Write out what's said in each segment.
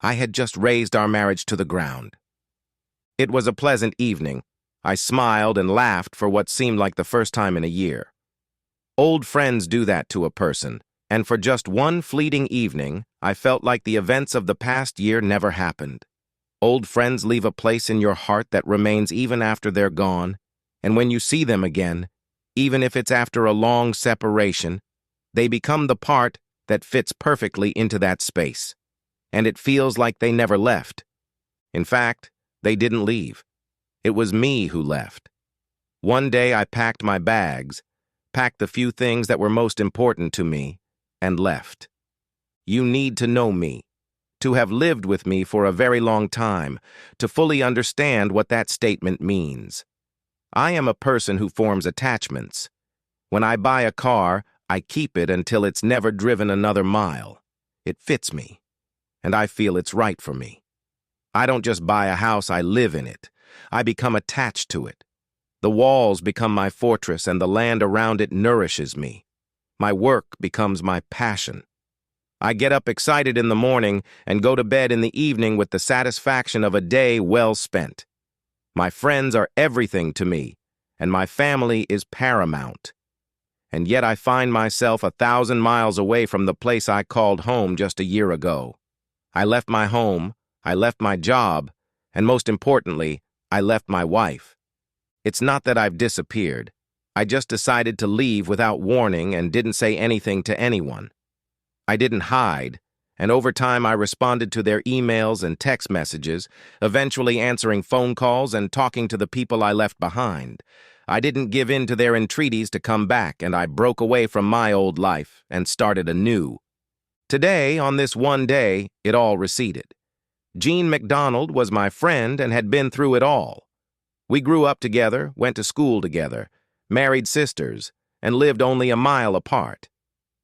I had just razed our marriage to the ground. It was a pleasant evening. I smiled and laughed for what seemed like the first time in a year. Old friends do that to a person, and for just one fleeting evening, I felt like the events of the past year never happened. Old friends leave a place in your heart that remains even after they're gone, and when you see them again, even if it's after a long separation, they become the part that fits perfectly into that space, and it feels like they never left. In fact, they didn't leave. It was me who left. One day I packed my bags, packed the few things that were most important to me, and left. You need to know me, to have lived with me for a very long time, to fully understand what that statement means. I am a person who forms attachments. When I buy a car, I keep it until it's never driven another mile. It fits me, and I feel it's right for me. I don't just buy a house, I live in it. I become attached to it. The walls become my fortress, and the land around it nourishes me. My work becomes my passion. I get up excited in the morning and go to bed in the evening with the satisfaction of a day well spent. My friends are everything to me, and my family is paramount. And yet I find myself 1,000 miles away from the place I called home just a year ago. I left my home, I left my job, and most importantly, I left my wife. It's not that I've disappeared. I just decided to leave without warning and didn't say anything to anyone. I didn't hide, and over time I responded to their emails and text messages, eventually answering phone calls and talking to the people I left behind. I didn't give in to their entreaties to come back, and I broke away from my old life and started anew. Today, on this one day, it all receded. Jean MacDonald was my friend and had been through it all. We grew up together, went to school together, married sisters, and lived only a mile apart.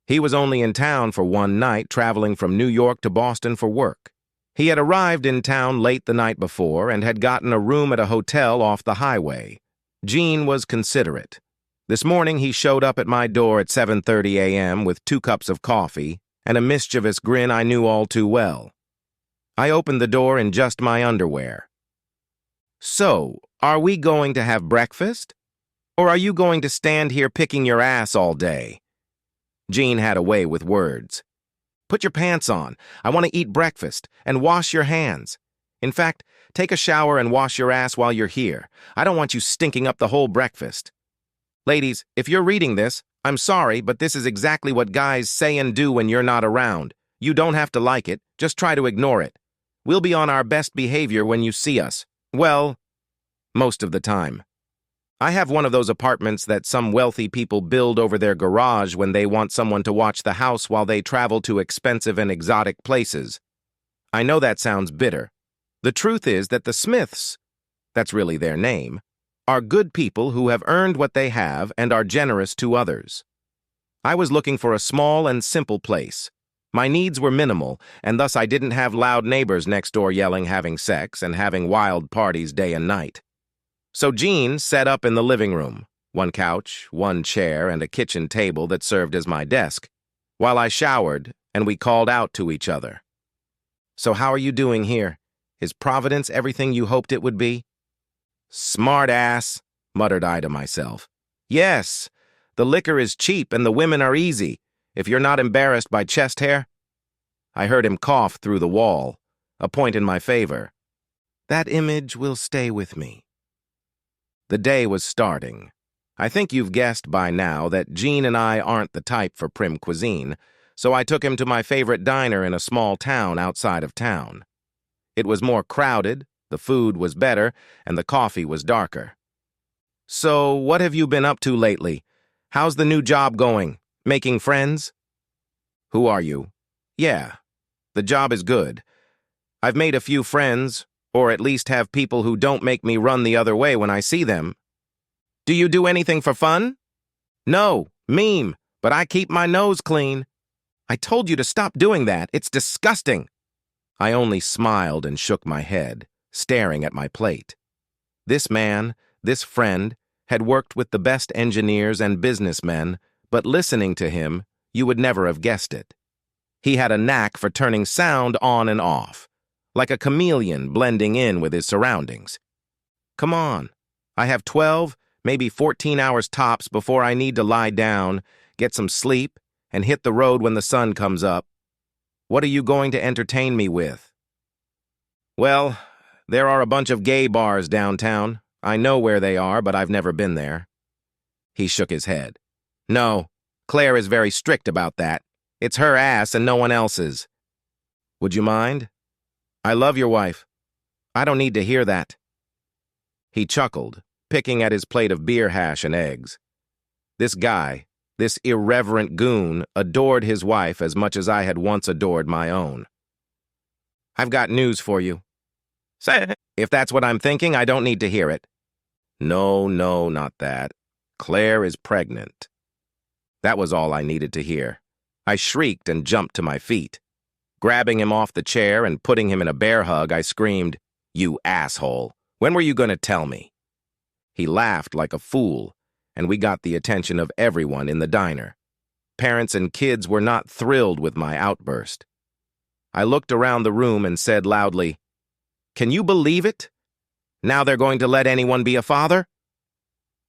He was only in town for one night, traveling from New York to Boston for work. He had arrived in town late the night before and had gotten a room at a hotel off the highway. Jean was considerate. This morning he showed up at my door at 7:30 a.m. with 2 cups of coffee and a mischievous grin I knew all too well. I opened the door in just my underwear. "So, are we going to have breakfast? Or are you going to stand here picking your ass all day?" Jean had a way with words. "Put your pants on. I want to eat breakfast. And wash your hands. In fact, take a shower and wash your ass while you're here. I don't want you stinking up the whole breakfast." Ladies, if you're reading this, I'm sorry, but this is exactly what guys say and do when you're not around. You don't have to like it. Just try to ignore it. We'll be on our best behavior when you see us. Well, most of the time. I have one of those apartments that some wealthy people build over their garage when they want someone to watch the house while they travel to expensive and exotic places. I know that sounds bitter. The truth is that the Smiths, that's really their name, are good people who have earned what they have and are generous to others. I was looking for a small and simple place. My needs were minimal, and thus I didn't have loud neighbors next door yelling, having sex, and having wild parties day and night. So Jean set up in the living room, 1 couch, 1 chair, and a kitchen table that served as my desk, while I showered and we called out to each other. "So how are you doing here? Is Providence everything you hoped it would be?" "Smart ass," muttered I to myself. "Yes, the liquor is cheap and the women are easy, if you're not embarrassed by chest hair." I heard him cough through the wall, a point in my favor. That image will stay with me. The day was starting. I think you've guessed by now that Jean and I aren't the type for prim cuisine, so I took him to my favorite diner in a small town outside of town. It was more crowded, the food was better, and the coffee was darker. "So, what have you been up to lately? How's the new job going? Making friends?" "Who are you?" "Yeah, the job is good. I've made a few friends, or at least have people who don't make me run the other way when I see them." "Do you do anything for fun?" "No, meme, but I keep my nose clean." "I told you to stop doing that. It's disgusting." I only smiled and shook my head, staring at my plate. This man, this friend, had worked with the best engineers and businessmen, but listening to him, you would never have guessed it. He had a knack for turning sound on and off. like a chameleon blending in with his surroundings. Come on. I have 12, maybe 14 hours tops before I need to lie down, get some sleep, and hit the road when the sun comes up. What are you going to entertain me with? Well, there are a bunch of gay bars downtown. I know where they are, but I've never been there. He shook his head. No, Claire is very strict about that. It's her ass and no one else's. Would you mind? I love your wife. I don't need to hear that. He chuckled, picking at his plate of beer hash and eggs. This guy, this irreverent goon, adored his wife as much as I had once adored my own. I've got news for you. Say it. If that's what I'm thinking, I don't need to hear it. No, not that. Claire is pregnant. That was all I needed to hear. I shrieked and jumped to my feet. Grabbing him off the chair and putting him in a bear hug, I screamed, "You asshole! When were you going to tell me?" He laughed like a fool, and we got the attention of everyone in the diner. Parents and kids were not thrilled with my outburst. I looked around the room and said loudly, "Can you believe it? Now they're going to let anyone be a father?"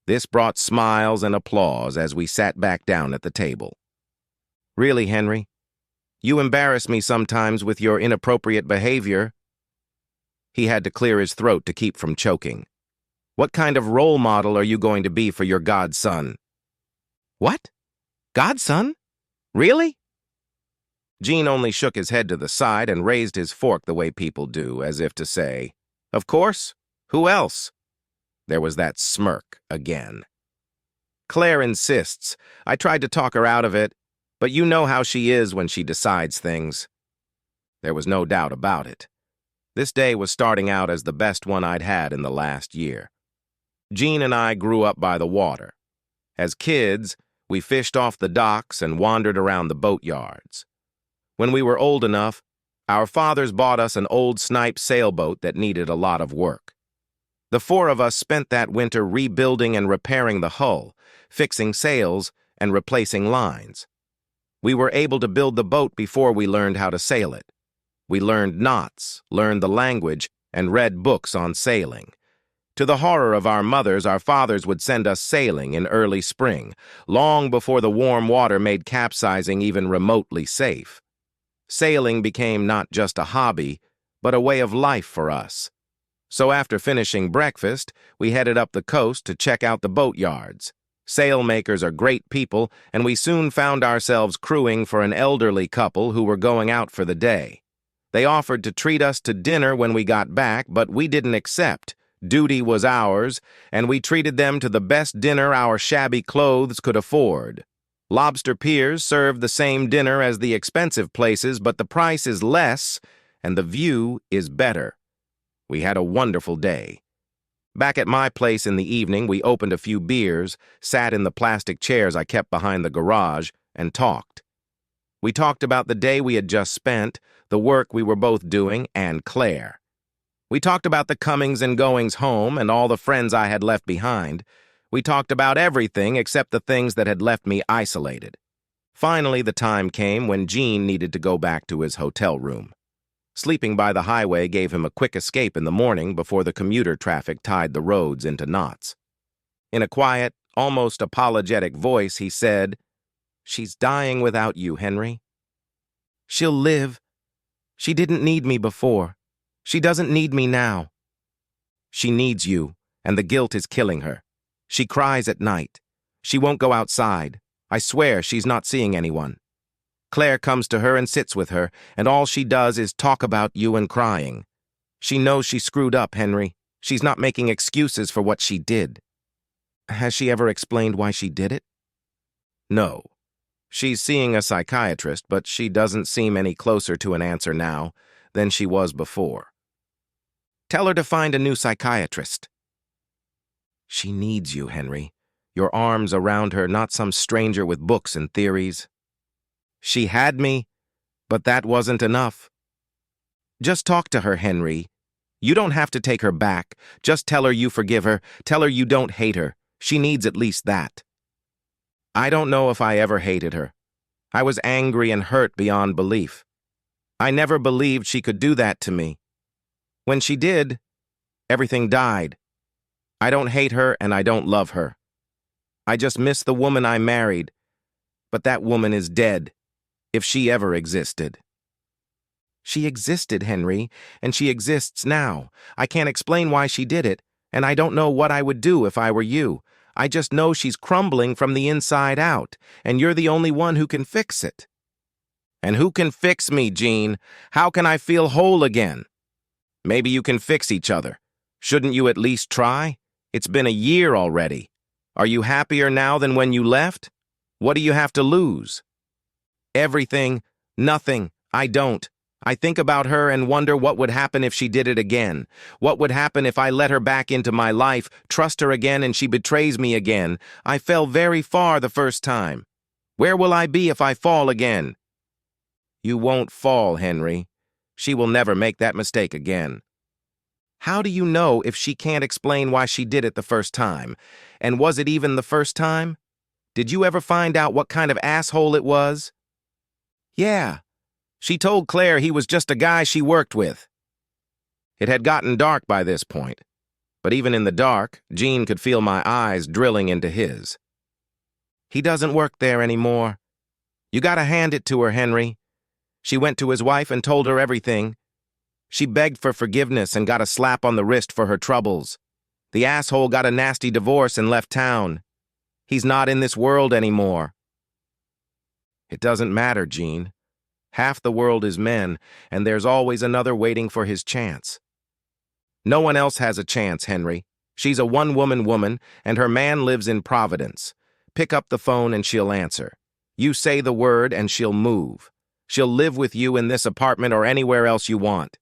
This brought smiles and applause as we sat back down at the table. Really, Henry? You embarrass me sometimes with your inappropriate behavior. He had to clear his throat to keep from choking. What kind of role model are you going to be for your godson? What? Godson? Really? Gene only shook his head to the side and raised his fork the way people do, as if to say, "Of course. Who else?" There was that smirk again. Claire insists. I tried to talk her out of it, but you know how she is when she decides things. There was no doubt about it. This day was starting out as the best one I'd had in the last year. Gene and I grew up by the water. As kids, we fished off the docks and wandered around the boatyards. When we were old enough, our fathers bought us an old snipe sailboat that needed a lot of work. The four of us spent that winter rebuilding and repairing the hull, fixing sails, and replacing lines. We were able to build the boat before we learned how to sail it. We learned knots, learned the language, and read books on sailing. To the horror of our mothers, our fathers would send us sailing in early spring, long before the warm water made capsizing even remotely safe. Sailing became not just a hobby, but a way of life for us. So after finishing breakfast, we headed up the coast to check out the boatyards. Sailmakers are great people, and we soon found ourselves crewing for an elderly couple who were going out for the day. They offered to treat us to dinner when we got back, but we didn't accept. Duty was ours, and we treated them to the best dinner our shabby clothes could afford. Lobster Piers served the same dinner as the expensive places, but the price is less, and the view is better. We had a wonderful day. Back at my place in the evening, we opened a few beers, sat in the plastic chairs I kept behind the garage, and talked. We talked about the day we had just spent, the work we were both doing, and Claire. We talked about the comings and goings home and all the friends I had left behind. We talked about everything except the things that had left me isolated. Finally, the time came when Gene needed to go back to his hotel room. Sleeping by the highway gave him a quick escape in the morning before the commuter traffic tied the roads into knots. In a quiet, almost apologetic voice, he said, "She's dying without you, Henry. She'll live. She didn't need me before. She doesn't need me now. She needs you, and the guilt is killing her. She cries at night. She won't go outside. I swear she's not seeing anyone. Claire comes to her and sits with her, and all she does is talk about you and crying. She knows she screwed up, Henry. She's not making excuses for what she did." "Has she ever explained why she did it?" "No. She's seeing a psychiatrist, but she doesn't seem any closer to an answer now than she was before." "Tell her to find a new psychiatrist." "She needs you, Henry. Your arms around her, not some stranger with books and theories." "She had me, but that wasn't enough." "Just talk to her, Henry. You don't have to take her back. Just tell her you forgive her. Tell her you don't hate her. She needs at least that." I don't know if I ever hated her. I was angry and hurt beyond belief. I never believed she could do that to me. When she did, everything died. I don't hate her and I don't love her. I just miss the woman I married, but that woman is dead, if she ever existed. She existed, Henry, and she exists now. I can't explain why she did it, and I don't know what I would do if I were you. I just know she's crumbling from the inside out, and you're the only one who can fix it. And who can fix me, Jean? How can I feel whole again? Maybe you can fix each other. Shouldn't you at least try? It's been a year already. Are you happier now than when you left? What do you have to lose? Everything. Nothing. I don't. I think about her and wonder what would happen if she did it again. What would happen if I let her back into my life, trust her again, and she betrays me again? I fell very far the first time. Where will I be if I fall again? You won't fall, Henry. She will never make that mistake again. How do you know if she can't explain why she did it the first time? And was it even the first time? Did you ever find out what kind of asshole it was? Yeah. She told Claire he was just a guy she worked with. It had gotten dark by this point, but even in the dark, Jean could feel my eyes drilling into his. He doesn't work there anymore. You gotta hand it to her, Henry. She went to his wife and told her everything. She begged for forgiveness and got a slap on the wrist for her troubles. The asshole got a nasty divorce and left town. He's not in this world anymore. It doesn't matter, Jean. Half the world is men, and there's always another waiting for his chance. No one else has a chance, Henry. She's a one-woman woman, and her man lives in Providence. Pick up the phone and she'll answer. You say the word and she'll move. She'll live with you in this apartment or anywhere else you want.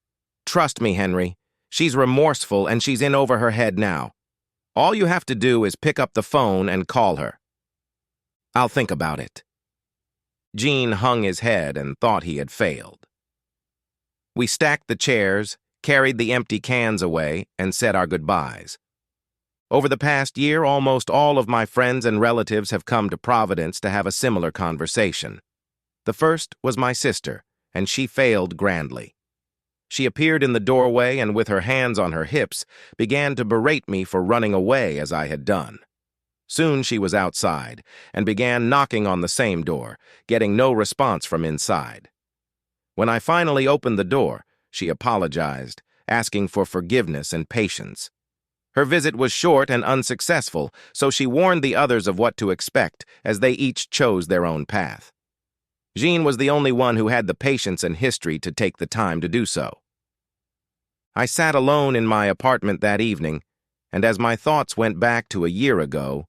Trust me, Henry. She's remorseful and she's in over her head now. All you have to do is pick up the phone and call her. I'll think about it. Jean hung his head and thought he had failed. We stacked the chairs, carried the empty cans away, and said our goodbyes. Over the past year, almost all of my friends and relatives have come to Providence to have a similar conversation. The first was my sister, and she failed grandly. She appeared in the doorway and with her hands on her hips began to berate me for running away as I had done. Soon she was outside and began knocking on the same door, getting no response from inside. When I finally opened the door, she apologized, asking for forgiveness and patience. Her visit was short and unsuccessful, so she warned the others of what to expect as they each chose their own path. Jean was the only one who had the patience and history to take the time to do so. I sat alone in my apartment that evening, and as my thoughts went back to a year ago,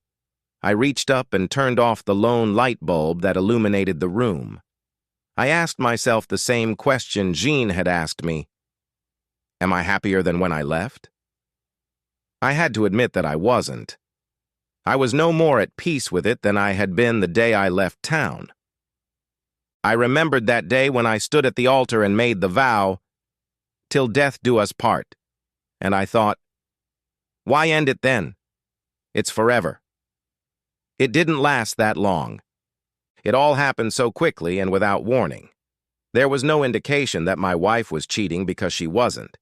I reached up and turned off the lone light bulb that illuminated the room. I asked myself the same question Jean had asked me. Am I happier than when I left? I had to admit that I wasn't. I was no more at peace with it than I had been the day I left town. I remembered that day when I stood at the altar and made the vow, "Till death do us part," and I thought, why end it then? It's forever. It didn't last that long. It all happened so quickly and without warning. There was no indication that my wife was cheating because she wasn't.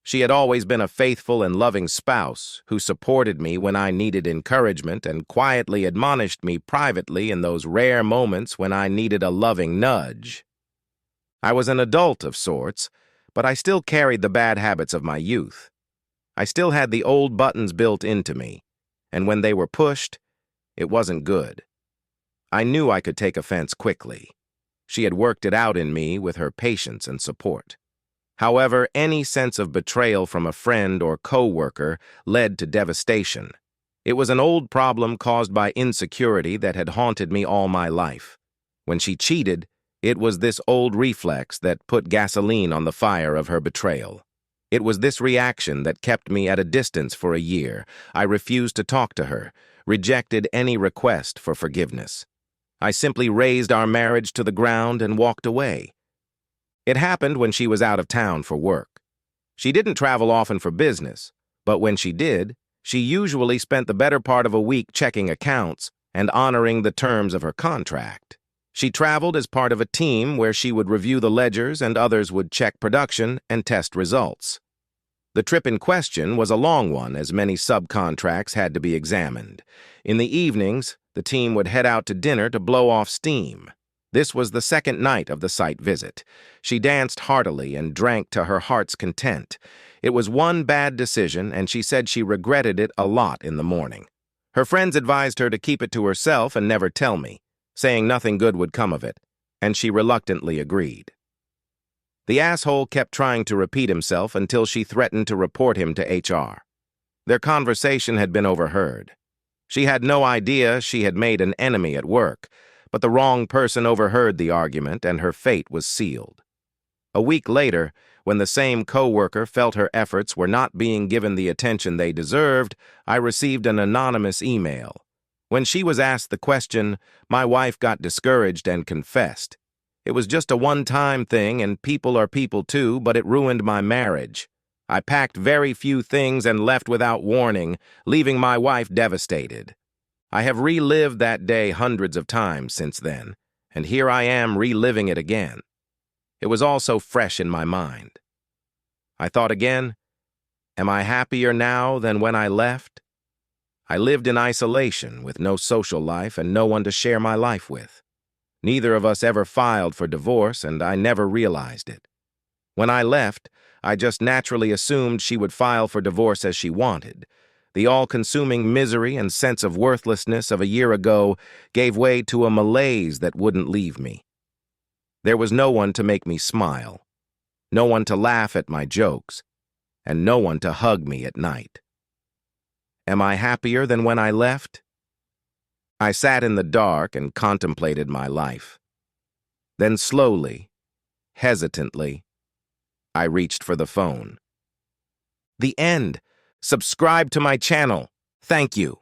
She had always been a faithful and loving spouse who supported me when I needed encouragement and quietly admonished me privately in those rare moments when I needed a loving nudge. I was an adult of sorts, but I still carried the bad habits of my youth. I still had the old buttons built into me, and when they were pushed, it wasn't good. I knew I could take offense quickly. She had worked it out in me with her patience and support. However, any sense of betrayal from a friend or co-worker led to devastation. It was an old problem caused by insecurity that had haunted me all my life. When she cheated, it was this old reflex that put gasoline on the fire of her betrayal. It was this reaction that kept me at a distance for a year. I refused to talk to her, rejected any request for forgiveness. I simply razed our marriage to the ground and walked away. It happened when she was out of town for work. She didn't travel often for business, but when she did, she usually spent the better part of a week checking accounts and honoring the terms of her contract. She traveled as part of a team where she would review the ledgers and others would check production and test results. The trip in question was a long one, as many subcontracts had to be examined. In the evenings, the team would head out to dinner to blow off steam. This was the second night of the site visit. She danced heartily and drank to her heart's content. It was one bad decision, and she said she regretted it a lot in the morning. Her friends advised her to keep it to herself and never tell me, saying nothing good would come of it, and she reluctantly agreed. The asshole kept trying to repeat himself until she threatened to report him to HR. Their conversation had been overheard. She had no idea she had made an enemy at work, but the wrong person overheard the argument and her fate was sealed. A week later, when the same coworker felt her efforts were not being given the attention they deserved, I received an anonymous email. When she was asked the question, my wife got discouraged and confessed. It was just a one-time thing, and people are people too, but it ruined my marriage. I packed very few things and left without warning, leaving my wife devastated. I have relived that day hundreds of times since then, and here I am reliving it again. It was all so fresh in my mind. I thought again, am I happier now than when I left? I lived in isolation with no social life and no one to share my life with. Neither of us ever filed for divorce, and I never realized it. When I left, I just naturally assumed she would file for divorce as she wanted. The all-consuming misery and sense of worthlessness of a year ago gave way to a malaise that wouldn't leave me. There was no one to make me smile, no one to laugh at my jokes, and no one to hug me at night. Am I happier than when I left? I sat in the dark and contemplated my life. Then slowly, hesitantly, I reached for the phone. The end. Subscribe to my channel. Thank you.